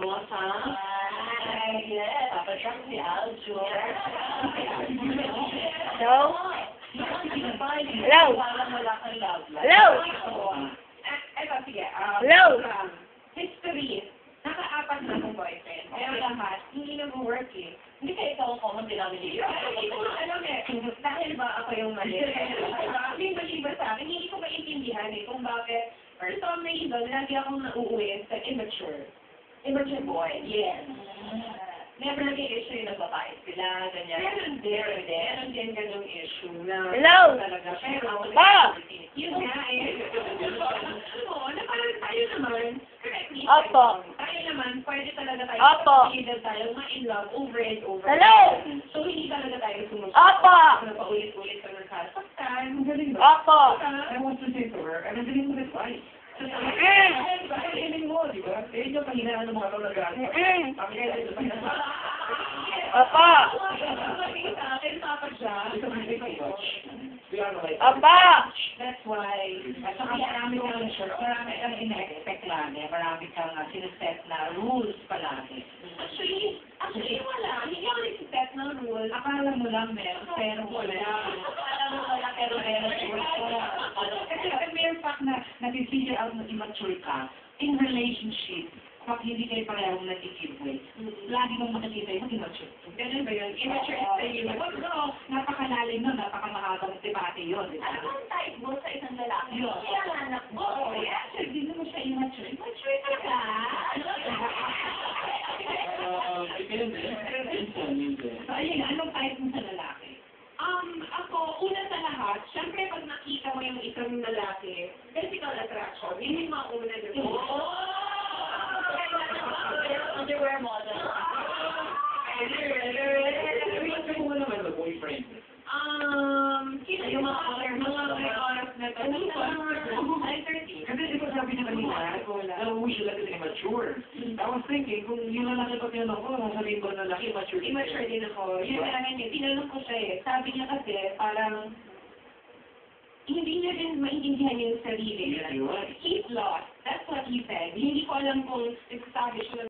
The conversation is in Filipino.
Boss, ha? Ay, yes. Papasyak si Aljo. Hello? Hello? Hello? Eto, sige. Hello? History. Naka-apat na akong boyfriend. Pero lahat, hindi nag-work eh. Hindi kayo ito ang common denominator. Hindi ko alam eh. Dahil ba ako yung mali? Liba-liba sa akin. Hindi ko maintindihan eh kung bakit. For some reason, lagi akong nauuwi sa immature. Immature boy. Yes. Never naging issue yung nagbabayad sila, ganyan. Meron din ganung issue na Hello? talaga. Pero, Pa! yun nga eh. Oo, na parang tayo naman, correct me. Opo. Tayo naman, pwede talaga tayo. Opo. Pwede tayo ma-in love over and over. Hello? So, hindi talaga tayo sumusunod. Opo. Paulit-ulit ka nagkasaktan. Galing ba? Opo. I want to say to her, I'm galing mo advice. Galing mo, di ba? Eh, yung pahinaan ng mga talaga. Opo. Sa akin, papa siya. Opo. That's why, at saka marami kang ina-expect lagi, marami kang siniset na rules palagi. Actually, wala. Hindi ako nagsiset ng rules. Akala mo lang meron, pero wala. Akala mo wala, pero meron. Kasi the mere fact na nag-figure out na immature ka, in relationship, pag hindi kayo parehong nag-give way, lagi mong makikita yung immature. Ganun ba yun? Immature is the human. No, napakalalim nun, napakamahabang debate yun. Anong type mo sa isang lalaki? Yun. Kaya anak mo. Actually, hindi naman siya immature. Immature ka ka. So, ayun, anong type mo sa lalaki? Ako, una sa lahat, syempre pag nakita mo yung isang lalaki, physical attraction, yun yung mga una doon. Underwear model. Ano mo naman na boyfriend? Sino yung mga oras na ito? Ay, 30. Kasi di ba sabi niya kanina, nauwi siya lang kasi immature. I was thinking, kung yun lang nakita tinanong ko, sabihin ko na laki, immature. Immature din ako. Yun nga niya, tinanong ko siya eh. Sabi niya kasi, parang, hindi niya din maintindihan yung sarili. Yes, you are. He's lost. That's what he said. Hindi ko alam kung nagsasabi siya